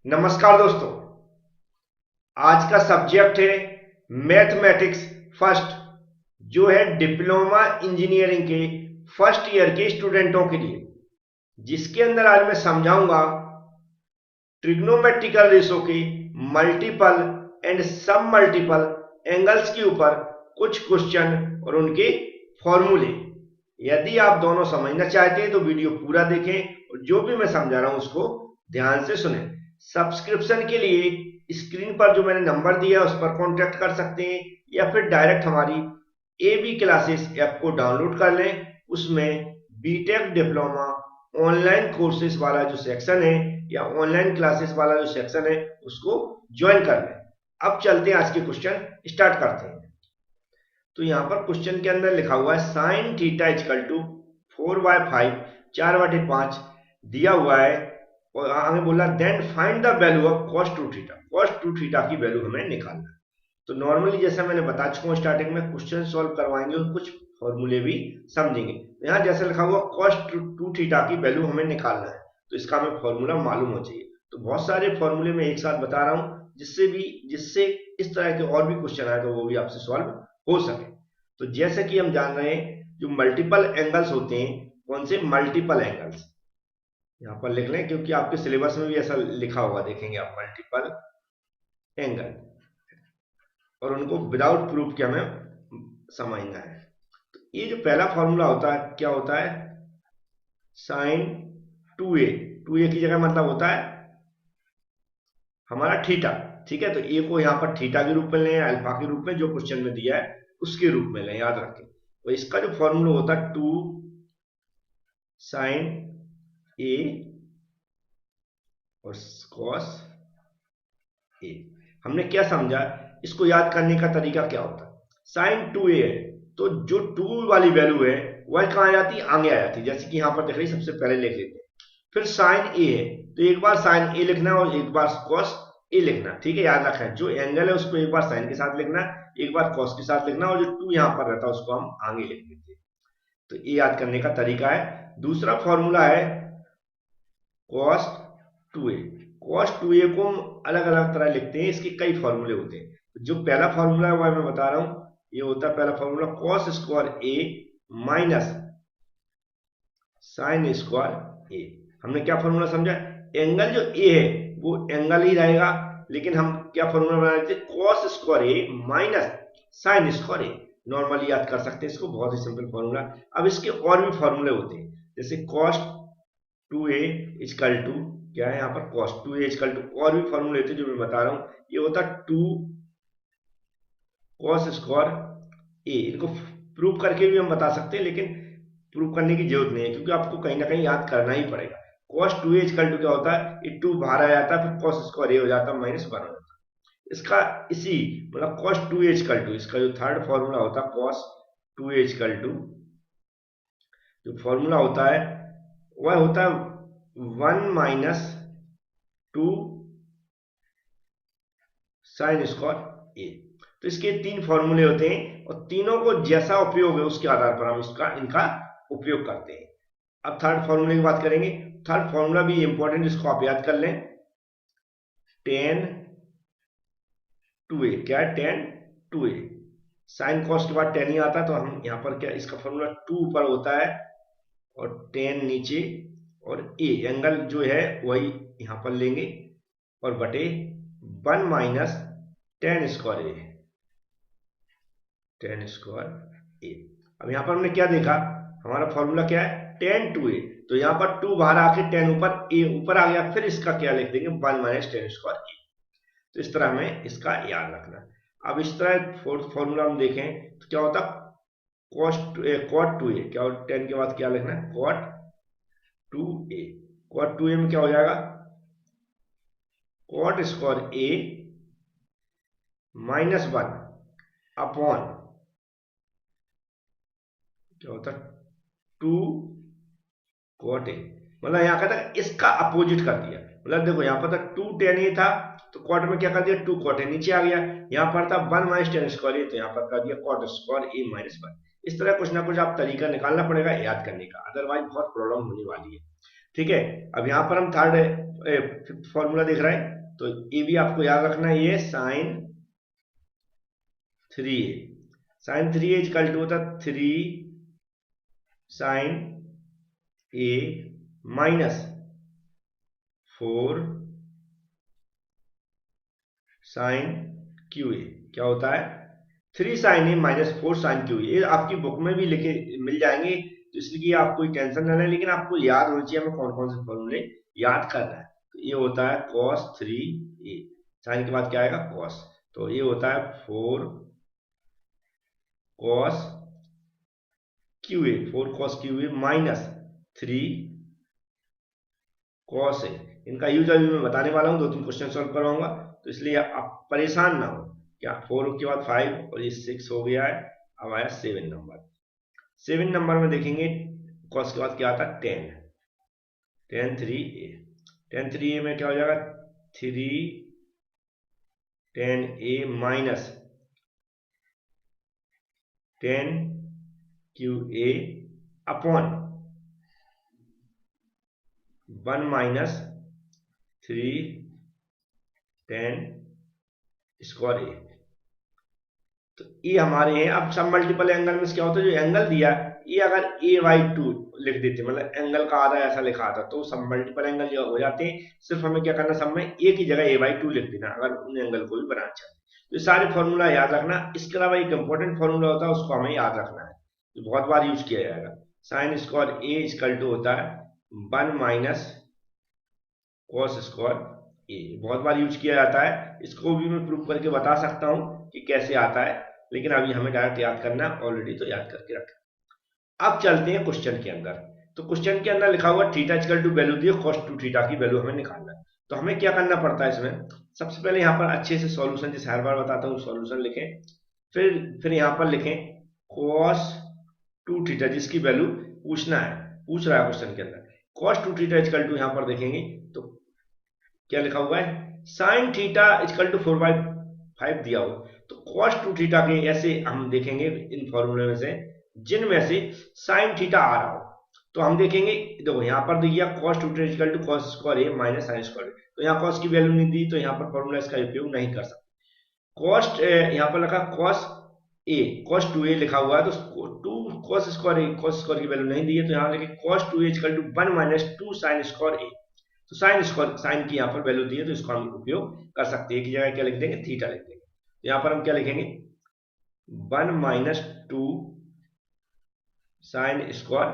नमस्कार दोस्तों। आज का सब्जेक्ट है मैथमेटिक्स फर्स्ट, जो है डिप्लोमा इंजीनियरिंग के फर्स्ट ईयर के स्टूडेंटों के लिए, जिसके अंदर आज मैं समझाऊंगा ट्रिग्नोमेट्रिकल रेशो के मल्टीपल एंड सब मल्टीपल एंगल्स के ऊपर कुछ क्वेश्चन और उनके फॉर्मूले। यदि आप दोनों समझना चाहते हैं तो वीडियो पूरा देखें और जो भी मैं समझा रहा हूं उसको ध्यान से सुने। सब्सक्रिप्शन के लिए स्क्रीन पर जो मैंने नंबर दिया है उस पर कांटेक्ट कर सकते हैं, या फिर डायरेक्ट हमारी AB क्लासेस ऐप को डाउनलोड कर लें। उसमें बीटेक डिप्लोमा ऑनलाइन कोर्सेज वाला जो सेक्शन है या ऑनलाइन क्लासेस वाला जो सेक्शन है उसको ज्वाइन कर लें। अब चलते हैं, आज के क्वेश्चन स्टार्ट करते हैं। तो यहाँ पर क्वेश्चन के अंदर लिखा हुआ है साइन थीटा इक्वल टू 4/5 4/5 दिया हुआ है, और आगे बोला then find the value of cos 2 theta. cos 2 theta की वैल्यू हमें निकालना है। तो नॉर्मली जैसा मैंने बता चुका हूँ, स्टार्टिंग में क्वेश्चन सॉल्व करवाएंगे और कुछ फॉर्मूले भी समझेंगे। यहाँ जैसे लिखा हुआ cos 2 थीटा की वैल्यू हमें निकालना है, तो इसका हमें फॉर्मूला मालूम हो चाहिए। तो बहुत सारे फॉर्मूले में एक साथ बता रहा हूँ जिससे इस तरह के और भी क्वेश्चन आए तो वो भी आपसे सॉल्व हो सके। तो जैसे कि हम जान रहे हैं जो मल्टीपल एंगल्स होते हैं, कौन से मल्टीपल एंगल्स, यहाँ पर लिख लें क्योंकि आपके सिलेबस में भी ऐसा लिखा होगा, देखेंगे आप मल्टीपल एंगल, और उनको विदाउट प्रूफ के हमें समझना है। तो ये जो पहला फॉर्मूला होता है क्या होता है, साइन 2a। 2a की जगह मतलब होता है हमारा थीटा। ठीक है, तो ए को यहाँ पर थीटा के रूप में लें, अल्फा के रूप में, जो क्वेश्चन में दिया है उसके रूप में लें, याद रखें। तो इसका जो फॉर्मूला होता है 2 साइन ए और कॉस ए। हमने क्या समझा, इसको याद करने का तरीका क्या होता है। साइन 2a है तो जो 2 वाली वैल्यू है वह कहाँ आ जाती है, आगे आ जाती है। जैसे कि यहाँ पर देख रही, सबसे पहले लिख लेते हैं। फिर साइन ए है तो एक बार साइन ए लिखना और एक बार कॉस ए लिखना। ठीक है, याद रखें जो एंगल है उसको एक बार साइन के साथ लिखना, एक बार कॉस के साथ लिखना, और जो 2 यहाँ पर रहता है उसको हम आगे लिख देते हैं। तो ये याद करने का तरीका है। दूसरा फॉर्मूला है कॉस 2a। कॉस 2a को हम अलग अलग तरह लिखते हैं, इसके कई फॉर्मूले होते हैं। जो पहला फॉर्मूला है वह मैं बता रहा हूं, ये होता है पहला formula cos square A minus sine square ए। हमने क्या फॉर्मूला समझा, एंगल जो ए है वो एंगल ही रहेगा, लेकिन हम क्या फॉर्मूला बना लेते हैं, cos square A minus sine square A. Normally याद कर सकते हैं इसको, बहुत ही सिंपल फॉर्मूला। अब इसके और भी फॉर्मूले होते हैं, जैसे कॉस 2a इक्वल टू क्या है, यहाँ पर cos 2a इक्वल टू, और भी फॉर्मूले होते हैं जो मैं बता रहा हूँ। ये होता है 2 cos स्क्वायर a। इनको प्रूव करके भी हम बता सकते हैं, लेकिन प्रूव करने की जरूरत नहीं है क्योंकि आपको कहीं ना कहीं याद करना ही पड़ेगा। cos 2a इक्वल टू क्या होता है, ये 2 बाहर आ जाता है, फिर cos स्क्वायर a हो जाता है, -1 हो जाता है। इसका इसी मतलब cos 2a इक्वल टू, इसका जो थर्ड फॉर्मूला होता है cos 2a इक्वल टू, जो फॉर्मूला होता है वह होता है 1 माइनस 2 साइन स्क्वायर ए। तो इसके 3 फॉर्मूले होते हैं और तीनों को जैसा उपयोग है उसके आधार पर हम इनका उपयोग करते हैं। अब थर्ड फॉर्मूले की बात करेंगे। थर्ड फॉर्मूला भी इंपॉर्टेंट, इसको आप याद कर लें, टेन 2a। क्या है, टेन 2a। साइन कॉस के बाद टेन ही आता है, तो हम यहाँ पर क्या, इसका फॉर्मूला 2 ऊपर होता है और टेन नीचे, और ए एंगल जो है वही यहाँ पर लेंगे, और बटे 1 माइनस टेन स्क्वायर ए, टेन स्क्वायर ए। अब यहाँ पर हमने क्या देखा, हमारा फॉर्मूला क्या है, टेन 2a। तो यहाँ पर 2 बाहर आके टेन ऊपर, ए ऊपर आ गया, फिर इसका क्या लिख देंगे, 1 माइनस टेन स्क्वायर ए। तो इस तरह हमें इसका याद रखना। अब इस तरह फोर्थ फॉर्मूला हम देखें तो क्या होता, कॉस कॉट 2a, क्या 10 के बाद क्या लिखना है, कॉट 2a। कॉट 2a में क्या हो जाएगा, कॉट स्क्वायर a -1 अपॉन क्या होता है 2 कॉट a। मतलब यहाँ का था इसका अपोजिट कर दिया। मतलब देखो यहाँ पर था 2 tan a था, तो कॉट में क्या कर दिया, 2 कॉट a नीचे आ गया। यहाँ पर था 1 माइनस टेन स्क्वायर a, तो यहाँ पर कर दिया कॉट स्क्वायर a -1। इस तरह कुछ ना कुछ आप तरीका निकालना पड़ेगा याद करने का, अदरवाइज बहुत प्रॉब्लम होने वाली है। ठीक है, अब यहाँ पर हम थर्ड फिफ्थ फॉर्मूला दिख रहा है, तो ये भी आपको याद रखना है, ये sign 3a, sign 3a equal to होता 3 sine a minus 4 sine cube A. क्या होता है 3 sine A minus 4 sine cube A. ये आपकी बुक में भी लिखे मिल जाएंगे, तो इसलिए आप कोई टेंशन ना लें, लेकिन आपको याद होनी चाहिए हमें कौन कौन से फॉर्मूले याद करना है। तो ये होता है cos 3a, साइन के बाद क्या आएगा cos, तो ये होता है 4 cos Q A, 4 cos Q A minus 3 cos ए। इनका यूज अभी मैं बताने वाला हूँ, 2-3 क्वेश्चन सॉल्व करवाऊंगा, तो इसलिए आप परेशान ना हो। क्या 4 के बाद 5 और ये 6 हो गया है। अब आया 7 नंबर। 7 नंबर में देखेंगे cos के बाद क्या आता है 10, 10 3a में क्या हो जाएगा 3 10a minus 10 QA upon 1 minus 3 10 square a. तो ये हमारे हैं। अब सब मल्टीपल एंगल में क्या होता है, जो एंगल दिया ये अगर a/2 लिख देते, मतलब एंगल का आधा ऐसा लिखा था, तो सब मल्टीपल एंगल जो हो जाते हैं। सिर्फ हमें क्या करना, सब में a की जगह a/2 लिख देना अगर उन एंगल को भी बनाना चाहते। तो ये सारे फॉर्मूला याद रखना। इसके अलावा एक इंपॉर्टेंट फॉर्मूला होता है, उसको हमें याद रखना है, तो बहुत बार यूज किया जाएगा। Sine square a equal to होता है 1 माइनस कॉस स्क्वायर ए, बहुत बार यूज किया जाता है। इसको भी मैं प्रूव करके बता सकता हूं कि कैसे आता है, लेकिन अभी हमें डायरेक्ट याद करना, ऑलरेडी तो याद करके रखा। अब चलते हैं क्वेश्चन के अंदर। तो क्वेश्चन के अंदर लिखा हुआ थीटा इक्वल टू वैल्यू दिए, cos 2 थीटा की वैल्यू हमें निकालना है। तो हमें क्या करना पड़ता है इसमें, सबसे पहले यहाँ पर अच्छे से सॉल्यूशन, जैसे हर बार बताता हूँ सॉल्यूशन लिखें, फिर यहाँ पर लिखें cos 2 थीटा जिसकी वैल्यू पूछना है, पूछ रहा है क्वेश्चन के अंदर। cos 2 थीटा इक्वल टू यहाँ पर देखेंगे तो क्या लिखा हुआ है sin थीटा इक्वल टू 4/5 दिया हुआ। तो cos 2 थीटा के ऐसे हम देखेंगे इन फॉर्मूले में से जिनमें से sin थीटा आ रहा हो, तो हम देखेंगे। देखो यहाँ पर दिया cos 2 theta equal to cos square A minus sin square, तो यहाँ cos की वैल्यू नहीं दी, तो यहाँ पर फॉर्मूला इसका उपयोग नहीं कर सकते। cos यहाँ पर लिखा cos a, cos 2a लिखा हुआ है, तो 2 cos स्क्वायर की वैल्यू नहीं दी है, तो यहाँ लिखे cos 2a equal to 1 minus 2 sin square a. तो साइन की यहाँ पर वैल्यू दी है, तो इसको हम उपयोग कर सकते हैं। एक जगह क्या लिख देंगे थीटा लिख देंगे, तो यहाँ पर हम क्या लिखेंगे 1 माइनस 2 साइन स्क्वायर,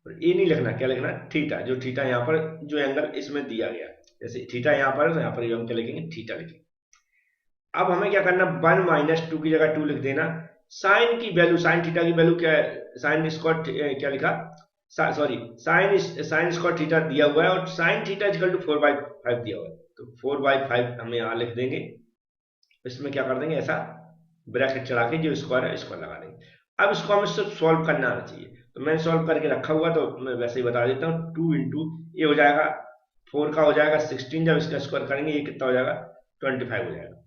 और ए नहीं लिखना, क्या लिखना थीटा, जो थीटा यहाँ पर जो एंगल इसमें दिया गया, जैसे थीटा यहाँ पर है तो यहाँ पर हम क्या लिखेंगे थीटा लिखेंगे। अब हमें क्या करना 1 माइनस 2 की जगह 2 लिख देना। साइन की वैल्यू, साइन थीटा की वैल्यू क्या है, साइन स्क्वायर क्या लिखा, सॉरी साइन स्क्वायर थीटा दिया हुआ है, और साइन थीटा इक्वल टू 4/5 दिया हुआ है, तो 4/5 हम यहाँ लिख देंगे। इसमें क्या कर देंगे ऐसा ब्रैकेट चढ़ा के जो स्क्वायर है स्क्वायर लगा देंगे। अब इसको हमें सिर्फ सॉल्व करना आना चाहिए, तो मैंने सॉल्व करके रखा हुआ, तो मैं वैसे ही बता देता हूँ। 2 इंटू ये हो जाएगा 4 का हो जाएगा 16, जब इसका स्क्वायर करेंगे ये कितना हो जाएगा 25 हो जाएगा।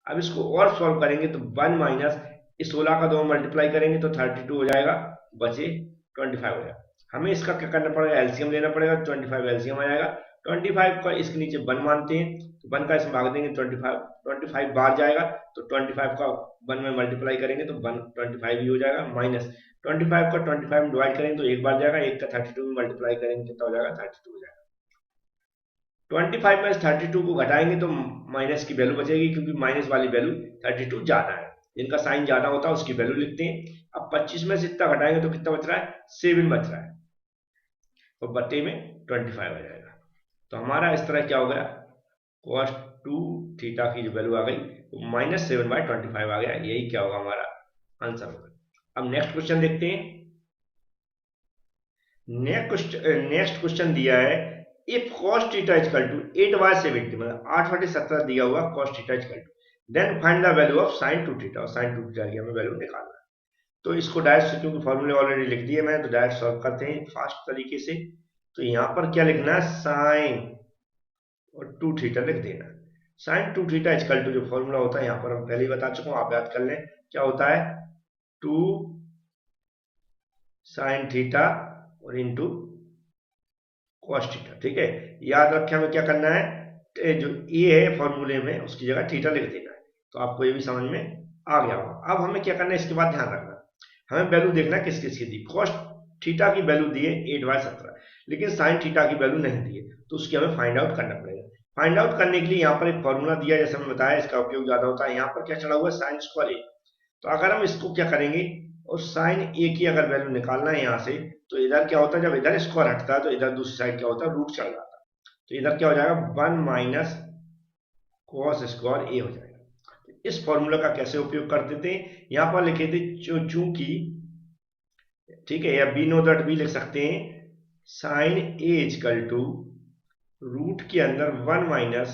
अब इसको और सॉल्व करेंगे तो 1 माइनस इस 16 का 2 मल्टीप्लाई करेंगे तो 32 हो जाएगा, बचे 25 हो जाएगा। हमें इसका क्या करना पड़ेगा, एलसीएम लेना पड़ेगा, 25 एलसीएम आ जाएगा। 25 का इसके नीचे 1 मानते हैं, तो 1 का इसमें भाग देंगे 25 बाहर जाएगा, तो 25 का 1 में मल्टीप्लाई करेंगे तो 25 ही हो जाएगा, माइनस 25 का 25 में डिवाइड करेंगे तो एक बार जाएगा, एक का 32 में मल्टीप्लाई करेंगे कितना हो जाएगा 32 हो जाएगा। 25 में 32 को घटाएंगे तो माइनस की वैल्यू बचेगी, क्योंकि माइनस वाली वैल्यू 32 ज्यादा है, जिनका साइन ज्यादा होता है उसकी वैल्यू लिखते हैं। अब 25 में से इतना घटाएंगे तो कितना बच रहा है 7 बच रहा है, और बट्टे में 25 आ जाएगा। तो हमारा इस तरह क्या हो गया cos 2 थीटा की जो वैल्यू आ गई वो -7/25 आ गया। यही क्या होगा हमारा आंसर होगा। अब नेक्स्ट क्वेश्चन देखते हैं। नेक्स्ट क्वेश्चन दिया है if cos theta equal to 8/70, मतलब 8/17 दिया हुआ cos theta equal to, then find the value of sin 2 theta, और sin 2 थीटा की हमें वैल्यू निकालना है। तो इसको डायरेक्ट, क्योंकि फॉर्मूले ऑलरेडी लिख दिए मैंने, तो डायरेक्ट सॉल्व करते हैं फास्ट तरीके से। तो यहाँ पर क्या लिखना है साइन और 2 थीटा लिख देना। साइन 2 थीटा इक्वल टू जो फॉर्मूला होता है यहाँ पर हम पहले ही बता चुका हूँ, आप याद कर लें क्या होता है 2 साइन थीटा और इंटू cos थीटा। ठीक है, याद रखें हमें क्या करना है, जो ए है फॉर्मूले में उसकी जगह थीटा लिख देना है। तो आपको ये भी समझ में आ गया होगा। अब हमें क्या करना है, इसके बाद ध्यान रखना, हमें वैल्यू देखना किस किस की दी। cos थीटा की वैल्यू दी है 8/17, लेकिन sin थीटा की वैल्यू नहीं दी है, तो उसकी हमें फाइंड आउट करना पड़ेगा। फाइंड आउट करने के लिए यहाँ पर एक फॉर्मूला दिया है, जैसे मैंने बताया, इसका उपयोग ज्यादा होता है। यहाँ पर क्या चढ़ा हुआ है, sin स्क्वायर ए। तो अगर हम इसको क्या करेंगे, और sin ए की अगर वैल्यू निकालना है यहाँ से, तो इधर क्या होता है, जब इधर स्क्वायर हटता है तो इधर दूसरी साइड क्या होता है, रूट चढ़ जाता है। तो इधर क्या हो जाएगा, 1 माइनस cos स्क्वायर ए हो जाएगा। इस फॉर्मूला का कैसे उपयोग करते थे, यहाँ पर लिखे थे चूंकि, ठीक है, या बी नो दैट भी लिख सकते हैं, sine A equal to root के अंदर 1 माइनस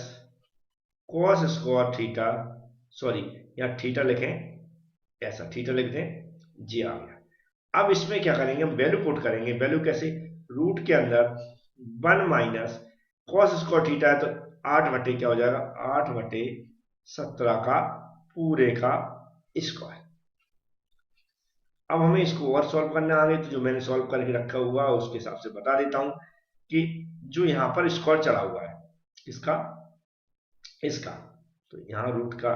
cos स्क्वायर थीटा, सॉरी यहाँ थीटा लिखें, ऐसा थीटा लिख दें, जी आ गया। अब इसमें क्या करेंगे, हम वैल्यू पुट करेंगे। वैल्यू कैसे, रूट के अंदर 1 माइनस cos स्क्वायर थीटा है, तो 8 बटे क्या हो जाएगा, 8/17 का पूरे का स्क्वायर। अब हमें इसको और सॉल्व करना आ गया, तो जो मैंने सॉल्व करके रखा हुआ है उसके हिसाब से बता देता हूं कि जो यहाँ पर स्क्वायर चढ़ा हुआ है इसका, तो यहाँ रूट का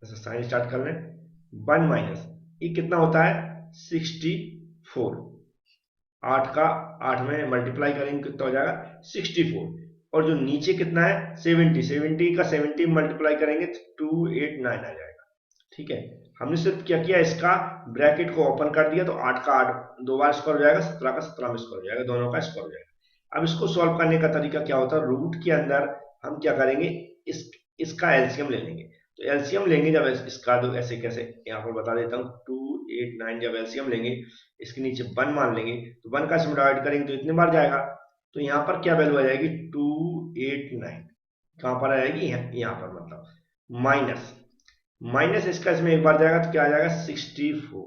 ऐसा साइन स्टार्ट कर लें। 1 माइनस ये कितना होता है, 64। 8 का 8 में मल्टीप्लाई करेंगे कितना हो जाएगा, 64। और जो नीचे कितना है, 70 का 70 मल्टीप्लाई करेंगे तो 289 आ जाएगा। ठीक है, हमने सिर्फ क्या किया, इसका ब्रैकेट को ओपन कर दिया, तो 8 का 8 दो बार स्क्वायर हो जाएगा, 17 का 17 में स्क्वायर हो जाएगा, दोनों का स्क्वायर हो जाएगा। अब इसको सॉल्व करने का तरीका क्या होता है, रूट के अंदर हम क्या करेंगे, इसका एलसीएम ले लेंगे। तो एलसीएम लेंगे जब इसका, तो ऐसे कैसे यहाँ पर बता देता हूँ, 289 जब एलसीएम लेंगे, इसके नीचे 1 मान लेंगे, तो 1 का इसमें डिवाइड करेंगे तो इतने बार जाएगा। तो यहाँ पर क्या वैल्यू आ जाएगी, 289 कहाँ पर आ जाएगी, यहाँ पर, मतलब माइनस इसका इसमें एक बार जाएगा, तो क्या आ जाएगा, 64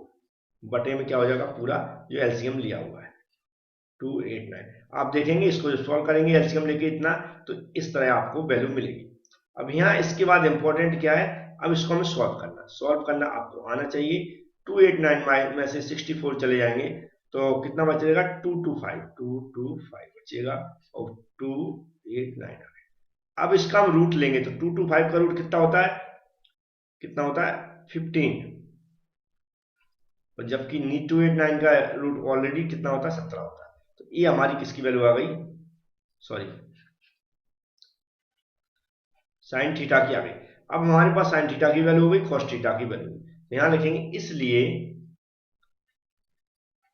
बटे में क्या हो जाएगा, पूरा जो एलसीएम लिया हुआ है 289। आप देखेंगे इसको जो सॉल्व करेंगे एलसीएम लेके इतना, तो इस तरह आपको वैल्यू मिलेगी। अब यहाँ इसके बाद इंपॉर्टेंट क्या है, अब इसको हमें सॉल्व करना आपको आना चाहिए। 289 में से 64 चले जाएंगे तो कितना बचेगा, 225 बचेगा, और 289 अब इसका हम रूट लेंगे, तो 225 का रूट कितना होता है, 15। और जबकि 289 का रूट ऑलरेडी कितना होता है, 17 होता है। तो ये हमारी किसकी वैल्यू आ गई, सॉरी साइन थीटा की आ गई। अब हमारे पास साइन थीटा की वैल्यू हो गई, कॉस थीटा की वैल्यू यहां लिखेंगे, इसलिए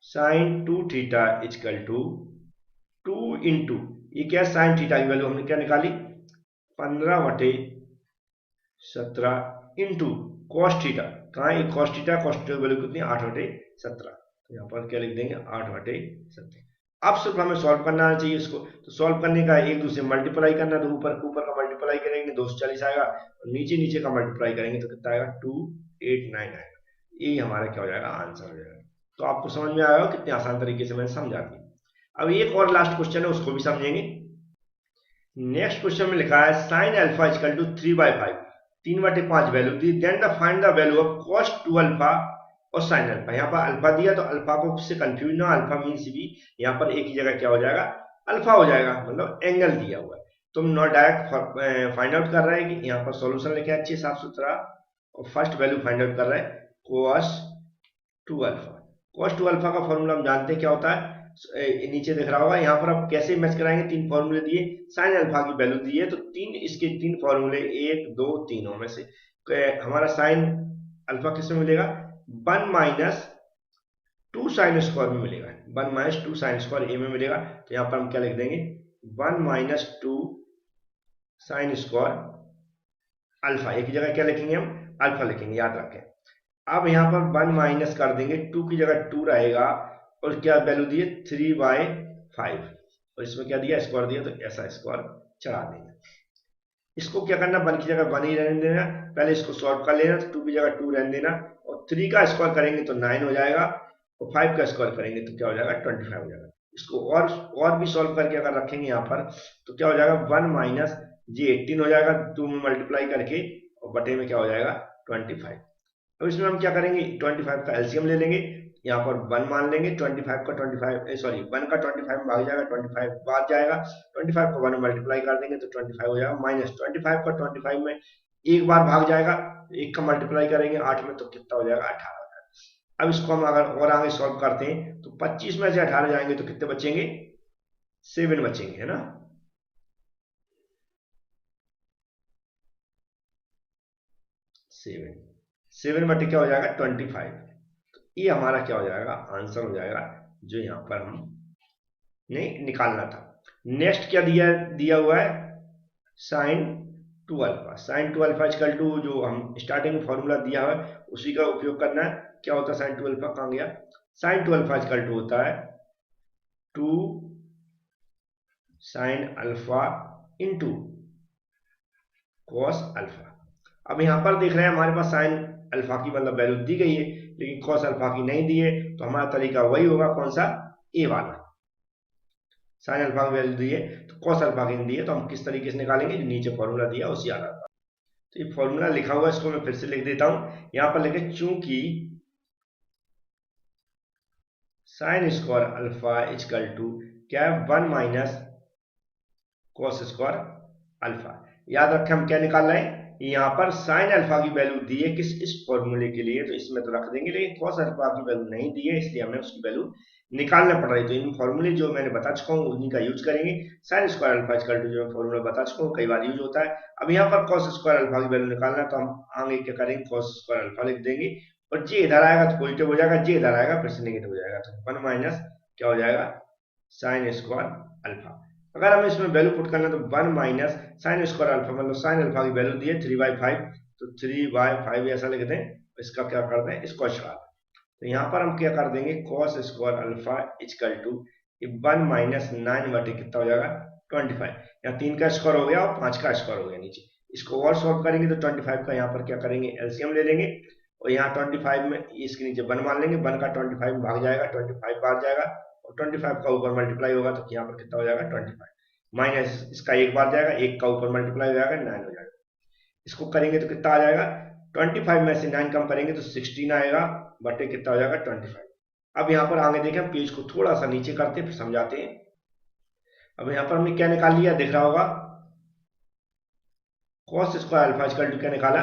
sine 2 theta equal to 2 into, ये क्या है, साइन थीटा की वैल्यू हमने क्या निकाली, 15/17 इंटू कॉस थीटा, कहाँ है कॉस थीटा की वैल्यू कितनी है, 8/17। तो यहाँ पर क्या लिख देंगे, 8/17। अब सिर्फ हमें सॉल्व करना आना चाहिए इसको। तो सॉल्व करने का एक दूसरे मल्टीप्लाई करना, तो ऊपर का मल्टीप्लाई करेंगे 240 आएगा, और नीचे का मल्टीप्लाई करेंगे तो कितना आएगा, 289 आएगा। ये हमारा क्या हो जाएगा, आंसर हो जाएगा। तो आपको समझ में आएगा कितने आसान तरीके से मैंने समझा दिया। अब एक और लास्ट क्वेश्चन है, उसको भी समझेंगे। नेक्स्ट क्वेश्चन में लिखा है sine alpha equal to 3/5, 3/5 value दी, then the find the value of cos 2 alpha और साइन अल्फा। यहाँ पर अल्फा दिया, तो अल्फा को से कंफ्यूज ना, अल्फा मीन्स भी यहाँ पर एक ही जगह क्या हो जाएगा, अल्फा हो जाएगा, मतलब एंगल दिया हुआ है। तो हम नॉट डायरेक्ट फाइंड आउट कर रहे हैं कि यहाँ पर सॉल्यूशन लिखे अच्छे साफ सुथरा, और फर्स्ट वैल्यू फाइंड आउट कर रहे हैं cos 2 अल्फा। cos 2 अल्फा का फॉर्मूला हम जानते हैं क्या होता है, नीचे दिख रहा होगा। यहाँ पर आप कैसे मैच कराएंगे, 3 फॉर्मूले दिए, साइन अल्फा की वैल्यू दी है, तो इसके 3 फॉर्मूले 1 2 3 में से हमारा साइन अल्फा किसमें मिलेगा, 1 माइनस 2 साइन स्क्वायर में मिलेगा, 1 माइनस 2 साइन स्क्वायर ए में मिलेगा। तो यहाँ पर हम क्या लिख देंगे, 1 माइनस 2 साइन स्क्वायर अल्फा, एक ही जगह क्या लिखेंगे, हम अल्फा लिखेंगे, याद रखें। अब यहाँ पर 1 माइनस कर देंगे, 2 की जगह 2 रहेगा, और क्या वैल्यू दी है, 3/5, और इसमें क्या दिया, स्क्वायर दिया, तो ऐसा स्क्वायर चढ़ा देंगे। इसको क्या करना, 1 की जगह 1 ही रहने देना, पहले इसको सॉल्व कर लेना, तो 2 की जगह 2 रहने देना, और 3 का स्क्वायर करेंगे तो 9 हो जाएगा, और 5 का स्क्वायर करेंगे तो क्या हो जाएगा, 25 हो जाएगा। इसको और भी सॉल्व करके अगर रखेंगे यहाँ पर, तो क्या हो जाएगा, 1 माइनस जी 18 हो जाएगा, 2 में मल्टीप्लाई करके, और बटे में क्या हो जाएगा, 25। अब इसमें हम क्या करेंगे, 25 का एलसीएम ले लेंगे, यहाँ पर 1 मान लेंगे, 25 का 25 सॉरी 1 का 25 में भाग जाएगा, 25 बाहर जाएगा, 25 को 1 मल्टीप्लाई कर देंगे तो 25 हो जाएगा, माइनस 25 का 25 में एक बार भाग जाएगा, एक का मल्टीप्लाई करेंगे 8 में तो कितना हो जाएगा 18 हो जाएगा। अब इसको हम अगर और आगे सॉल्व करते हैं तो 25 में से 18 जाएंगे तो कितने बचेंगे, 7 बचेंगे, है ना। 7 बटे क्या हो जाएगा 25। तो ये हमारा क्या हो जाएगा, आंसर हो जाएगा जो यहाँ पर हम ने निकालना था। नेक्स्ट क्या दिया दिया हुआ है, sine 2 alpha. Sine 2 alpha equal to जो हम स्टार्टिंग में फॉर्मूला दिया है उसी का उपयोग करना है। क्या होता है साइन 2 अल्फा, कहाँ गया, साइन 2 अल्फा इक्वल टू होता है 2 sine alpha into cos alpha. अब यहाँ पर देख रहे हैं हमारे पास साइन अल्फा की मतलब वैल्यू दी गई है, लेकिन कॉस अल्फा की नहीं दी है, तो हमारा तरीका वही होगा, कौन सा, ए वाला। साइन अल्फा की वैल्यू दी है तो कॉस अल्फा की नहीं दी है, तो हम किस तरीके से निकालेंगे, जो नीचे फॉर्मूला दिया उसी आधार पर। तो ये फॉर्मूला लिखा हुआ है, इसको मैं फिर से लिख देता हूं। यहाँ पर लिखे चूंकि sine square alpha equal to क्या है 1 माइनस कॉस स्क्वायर अल्फा। याद रखें हम क्या निकाल रहे हैं, यहाँ पर साइन अल्फा की वैल्यू दी है किस, इस फॉर्मूले के लिए, तो इसमें तो रख देंगे, लेकिन कॉस अल्फा की वैल्यू नहीं दी है इसलिए हमें उसकी वैल्यू निकालना पड़ रही है। तो इन फॉर्मूले जो मैंने बता चुका हूँ उन्हीं का यूज करेंगे। Sine square alpha equal to जो फॉर्मूला बता चुका हूँ, कई बार यूज होता है। अब यहाँ पर कॉस स्क्वायर अल्फा की वैल्यू निकालना है, तो हम आगे क्या करेंगे, कॉस स्क्वायर अल्फा लिख देंगे, और जे इधर आएगा तो पॉजिटिव हो जाएगा, जे इधर आएगा फिर से नेगेटिव हो जाएगा, तो 1 माइनस क्या हो जाएगा साइन स्क्वायर अल्फा। अगर हमें इसमें वैल्यू पुट करना है तो 1 माइनस साइन स्क्वायर अल्फा, मतलब साइन अल्फा की वैल्यू दी है 3/5, तो 3/5 ऐसा लिख दें, इसका क्या कर दें, इसको स्क्वायर। तो यहाँ पर हम क्या कर देंगे, cos square alpha equal to 1 minus 9 बटे कितना हो जाएगा 25। यहाँ 3 का स्क्वायर हो गया और 5 का स्क्वायर हो गया नीचे। इसको और सॉल्व करेंगे तो 25 का यहाँ पर क्या करेंगे, एलसीएम ले लेंगे, और यहाँ 25 में इसके नीचे 1 मान लेंगे, 1 का 25 में भाग जाएगा, 25 बाहर जाएगा, और 25 का ऊपर मल्टीप्लाई होगा तो यहाँ पर कितना हो जाएगा 25, माइनस इसका एक बार जाएगा, एक का ऊपर मल्टीप्लाई हो जाएगा 9 हो जाएगा। इसको करेंगे तो कितना आ जाएगा, 25 में से 9 कम करेंगे तो 16 आएगा, बटे कितना हो जाएगा 25। अब यहाँ पर आगे देखें, पेज को थोड़ा सा नीचे करते फिर समझाते हैं। अब यहाँ पर हमने क्या निकाल लिया, दिख रहा होगा, cos square alpha equal to क्या निकाला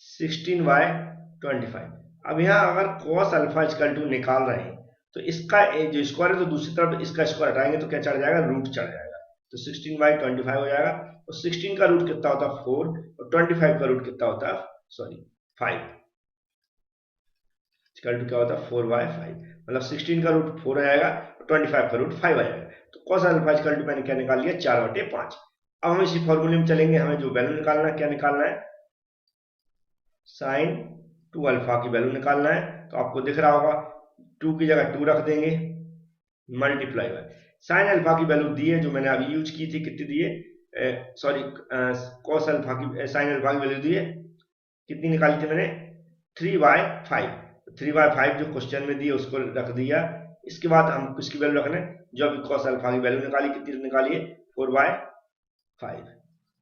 16/25। अब यहाँ अगर कॉस अल्फा इक्वल टू निकाल रहे हैं तो इसका जो स्क्वायर है तो दूसरी तरफ इसका स्क्वायर हटाएंगे तो क्या चढ़ जाएगा, रूट चढ़ जाएगा, तो 16/25 हो जाएगा। और 16 का रूट कितना होता है 4, और 25 का रूट कितना होता है, सॉरी 5, इक्वल टू क्या होता है 4/5, मतलब 16 का रूट 4 आएगा और 25 का रूट 5 आएगा। तो कॉस अल्फा इक्वल टू मैंने क्या निकाल लिया 4/5। अब हम इसी फॉर्मूले में चलेंगे, हमें जो वैल्यू निकालना है, क्या निकालना है, साइन 2 अल्फा की वैल्यू निकालना है। तो आपको दिख रहा होगा 2 की जगह 2 रख देंगे, मल्टीप्लाई बाय साइन अल्फा की वैल्यू दी है जो मैंने अभी यूज की थी, कितनी दी है, सॉरी कॉस अल्फा की, साइन अल्फा की वैल्यू दी है, कितनी निकाली थी मैंने 3/5। 3/5 जो क्वेश्चन में दी है उसको रख दिया। इसके बाद हम किसकी वैल्यू रखना है, जो अभी कॉस अल्फा की वैल्यू निकाली, कितनी निकाली है 4/5।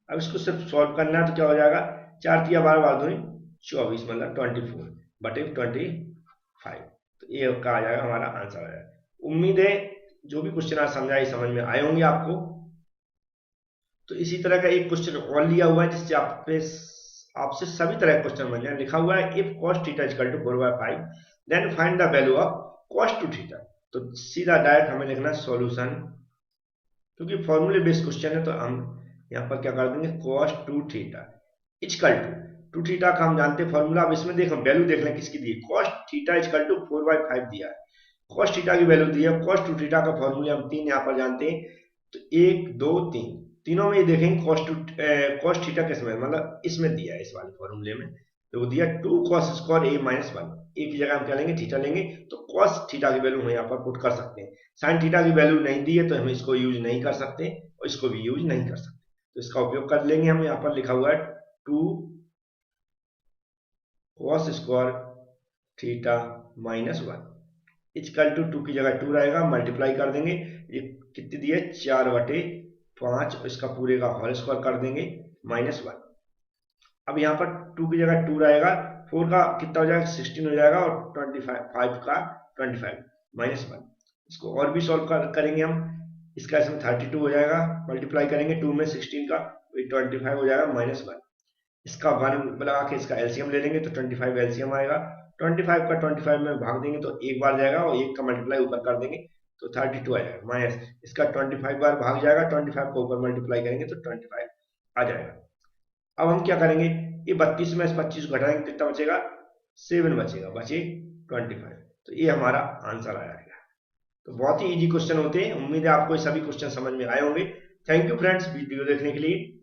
अब इसको सिर्फ सॉल्व करना है तो क्या हो जाएगा, 4 3 12 12 दूनी 24, मतलब 24/25। तो ये का आ जाएगा हमारा आंसर आ जाएगा। उम्मीद है जो भी क्वेश्चन आज समझाए समझ में आए होंगे आपको। तो इसी तरह का एक क्वेश्चन और लिया हुआ है जिससे आपसे सभी तरह के क्वेश्चन बन जाए। लिखा हुआ है if cos theta equal to 4/5 then find the value of cos 2 theta. तो सीधा डायरेक्ट हमें लिखना है सॉल्यूशन, क्योंकि फॉर्मूले बेस्ड क्वेश्चन है तो हम यहाँ पर क्या कर देंगे, cos 2 theta equal to 2 theta का हम जानते हैं फॉर्मूला। अब इसमें देख हम वैल्यू देख लें किसकी दी है, cos थीटा इक्वल टू 4/5 दिया है, cos थीटा की वैल्यू दी है। cos 2 थीटा का फॉर्मूला हम 3 यहाँ पर जानते हैं, तो 1 2 3 तीनों में देखेंगे cos थीटा किसमें, मतलब इसमें दिया है, इस वाले फॉर्मूले में तो वो दिया 2 cos स्क्वायर a माइनस 1। एक की जगह हम क्या लेंगे, थीटा लेंगे, तो cos थीटा की वैल्यू हम यहाँ पर पुट कर सकते हैं। sin थीटा की वैल्यू नहीं दी है तो हम इसको यूज नहीं कर सकते और इसको भी यूज नहीं कर सकते, तो इसका उपयोग कर लेंगे हम। यहाँ पर लिखा हुआ है 2 cos square theta minus 1 equal to 2 की जगह 2 रहेगा, मल्टीप्लाई कर देंगे, ये कितनी दी है 4/5, इसका पूरे का होल स्क्वायर कर देंगे माइनस 1। अब यहाँ पर 2 की जगह 2 रहेगा, 4 का कितना हो जाएगा 16 हो जाएगा, और 25 का 25 -1। इसको और भी सॉल्व करेंगे हम। इसका इसमें 32 हो जाएगा, मल्टीप्लाई करेंगे 2 में 16 का, 25 हो जाएगा -1। इसका 1 बना के इसका एलसीएम ले लेंगे तो 25 एलसीएम आएगा। 25 का 25 में भाग देंगे तो एक बार जाएगा और एक का मल्टीप्लाई ऊपर कर देंगे तो 32 आ जाएगा। माइनस इसका 25 बार भाग जाएगा, 25 को ऊपर मल्टीप्लाई करेंगे तो 25 आ जाएगा। अब हम क्या करेंगे, ये 32 में 25 को घटाएंगे कितना बचेगा, 7 बचेगा, बचे 25। तो ये हमारा आंसर आ जाएगा। तो बहुत ही इजी क्वेश्चन होते हैं। उम्मीद है आपको ये सभी क्वेश्चन समझ में आए होंगे। थैंक यू फ्रेंड्स वीडियो देखने के लिए।